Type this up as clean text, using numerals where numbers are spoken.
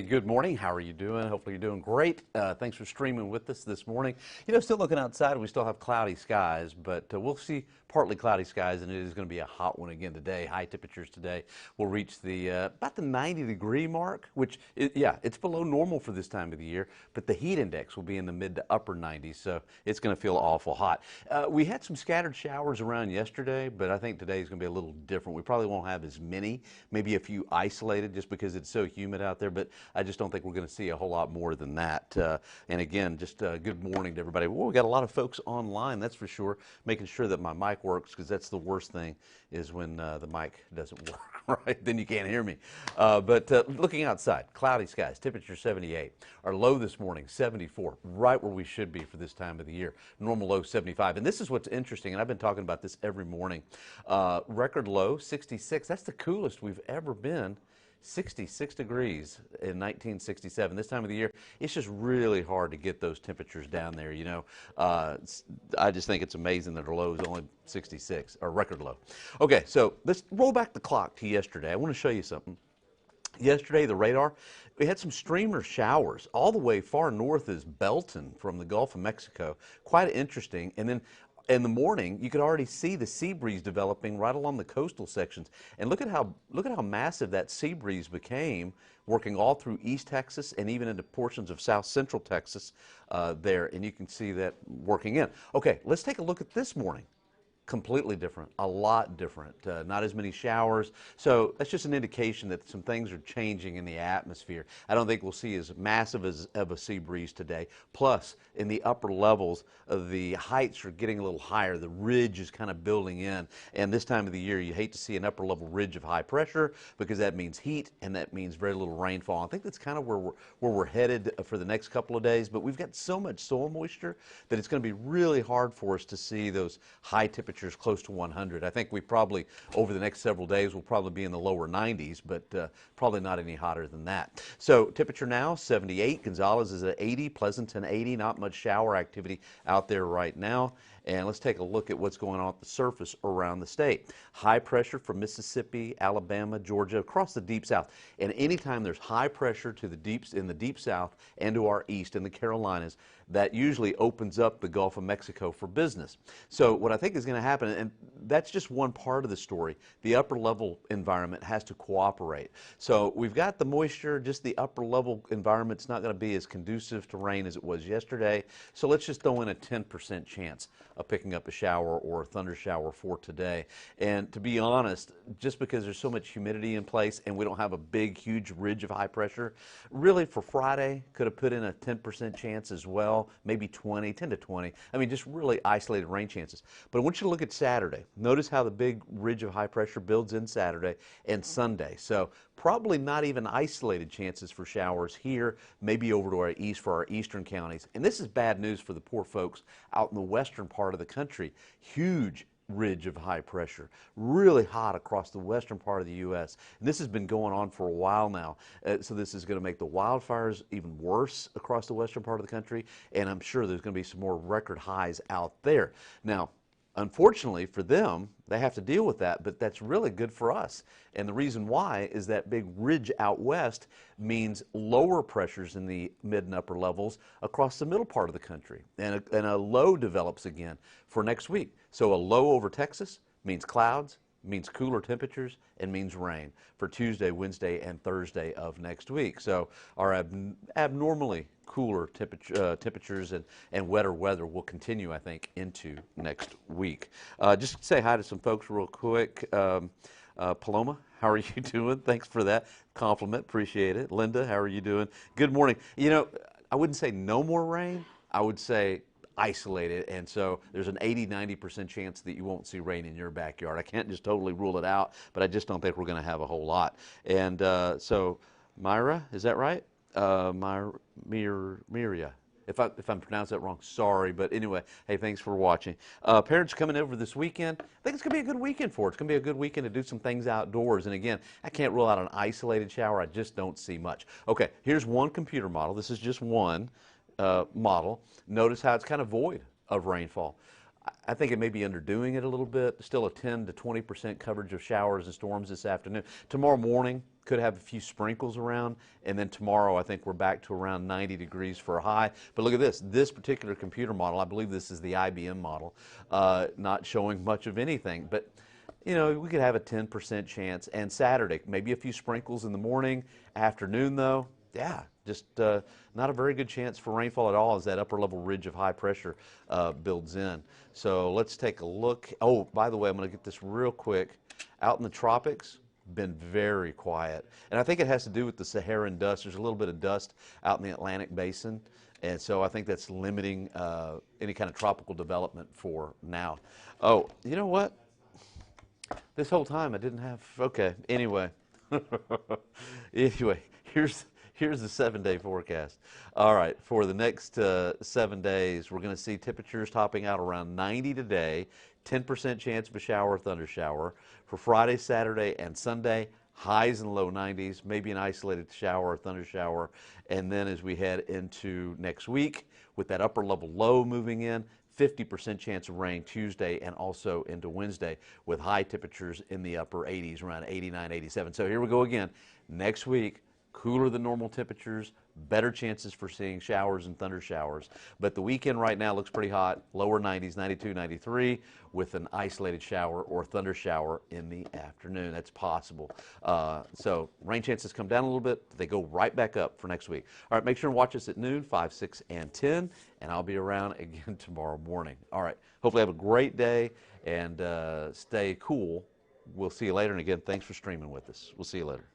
Good morning. How are you doing? Hopefully you're doing great. Thanks for streaming with us this morning. You know, still looking outside, we still have cloudy skies, but we'll see partly cloudy skies, and it is going to be a hot one again today. High temperatures today will reach the about the 90-degree mark, which, it's below normal for this time of the year, but the heat index will be in the mid to upper 90s, so it's going to feel awful hot. We had some scattered showers around yesterday, but I think today is going to be a little different. We probably won't have as many, maybe a few isolated just because it's so humid out there, but I just don't think we're going to see a whole lot more than that. And again, just good morning to everybody. Well, we got a lot of folks online, that's for sure, making sure that my mic works, because that's the worst thing is when the mic doesn't work, right? Then you can't hear me. But looking outside, cloudy skies, temperature 78. Our low this morning, 74, right where we should be for this time of the year. Normal low, 75. And this is what's interesting, and I've been talking about this every morning. Record low, 66. That's the coolest we've ever been. 66 degrees in 1967. This time of the year, it's just really hard to get those temperatures down there, you know. I just think it's amazing that our low is only 66, or record low. Okay, so let's roll back the clock to yesterday. I want to show you something. Yesterday, the radar, we had some streamer showers all the way far north as Belton from the Gulf of Mexico. Quite interesting. And then in the morning, you could already see the sea breeze developing right along the coastal sections. And look at how massive that sea breeze became, working all through East Texas and even into portions of South Central Texas there. And you can see that working in. Okay, let's take a look at this morning. Completely different, a lot different, not as many showers. So that's just an indication that some things are changing in the atmosphere. I don't think we'll see as massive of a sea breeze today. Plus, in the upper levels, the heights are getting a little higher. The ridge is kind of building in. And this time of the year, you hate to see an upper level ridge of high pressure because that means heat and that means very little rainfall. I think that's kind of where we're headed for the next couple of days. But we've got so much soil moisture that it's going to be really hard for us to see those high temperatures close to 100. I think we probably, over the next several days, will probably be in the lower 90s, but probably not any hotter than that. So temperature now, 78. Gonzales is at 80. Pleasanton, 80. Not much shower activity out there right now. And let's take a look at what's going on at the surface around the state. High pressure from Mississippi, Alabama, Georgia, across the deep south. And anytime there's high pressure to the in the deep south and to our east in the Carolinas, that usually opens up the Gulf of Mexico for business. So what I think is going to happen, and that's just one part of the story, the upper level environment has to cooperate. So we've got the moisture, just the upper level environment's not going to be as conducive to rain as it was yesterday. So let's just throw in a 10% chance of picking up a shower or a thunder shower for today. And to be honest, just because there's so much humidity in place and we don't have a big, huge ridge of high pressure, really for Friday, could have put in a 10% chance as well, maybe 20, 10 to 20. I mean, just really isolated rain chances. But I want you to look at Saturday. Notice how the big ridge of high pressure builds in Saturday and Sunday. So probably not even isolated chances for showers here, maybe over to our east for our eastern counties. And this is bad news for the poor folks out in the western part of the country. Huge ridge of high pressure, really hot across the western part of the U.S. And this has been going on for a while now. So this is going to make the wildfires even worse across the western part of the country. And I'm sure there's going to be some more record highs out there. Now, unfortunately for them, they have to deal with that, but that's really good for us. And the reason why is that big ridge out west means lower pressures in the mid and upper levels across the middle part of the country. And a low develops again for next week. So a low over Texas means clouds, means cooler temperatures, and means rain for Tuesday, Wednesday, and Thursday of next week. So our abnormally cooler temperatures and wetter weather will continue, I think, into next week. Just say hi to some folks real quick. Paloma, how are you doing? Thanks for that compliment. Appreciate it. Linda, how are you doing? Good morning. You know, I wouldn't say no more rain. I would say isolated, and so there's an 80-90% chance that you won't see rain in your backyard. I can't just totally rule it out, but I just don't think we're going to have a whole lot. And so Myra, is that right? Miria. If I'm pronouncing that wrong, sorry. But anyway, hey, thanks for watching. Parents coming over this weekend. I think it's going to be a good weekend for it. It's going to be a good weekend to do some things outdoors. And again, I can't rule out an isolated shower. I just don't see much. Okay, here's one computer model. This is just one model. Notice how it's kind of void of rainfall. I think it may be underdoing it a little bit. Still a 10 to 20% coverage of showers and storms this afternoon. Tomorrow morning could have a few sprinkles around, and then tomorrow I think we're back to around 90 degrees for a high. But look at this. This particular computer model, I believe this is the IBM model, not showing much of anything. But you know, we could have a 10% chance. And Saturday, maybe a few sprinkles in the morning. Afternoon, though, yeah, just not a very good chance for rainfall at all as that upper level ridge of high pressure builds in. So let's take a look. Oh, by the way, I'm going to get this real quick. Out in the tropics, been very quiet. And I think it has to do with the Saharan dust. There's a little bit of dust out in the Atlantic basin. And so I think that's limiting any kind of tropical development for now. Oh, you know what? This whole time I didn't have, okay, anyway. Anyway, here's the 7-day forecast. All right, for the next 7 days, we're going to see temperatures topping out around 90 today, 10% chance of a shower or thunder shower. For Friday, Saturday, and Sunday, highs in the low 90s, maybe an isolated shower or thunder shower. And then as we head into next week, with that upper level low moving in, 50% chance of rain Tuesday and also into Wednesday with high temperatures in the upper 80s, around 89, 87. So here we go again. Next week, cooler than normal temperatures, better chances for seeing showers and thunder showers. But the weekend right now looks pretty hot, lower 90s, 92, 93, with an isolated shower or thunder shower in the afternoon. That's possible. So rain chances come down a little bit. They go right back up for next week. All right, make sure and watch us at noon, 5, 6, and 10, and I'll be around again tomorrow morning. All right, hopefully have a great day and stay cool. We'll see you later. And again, thanks for streaming with us. We'll see you later.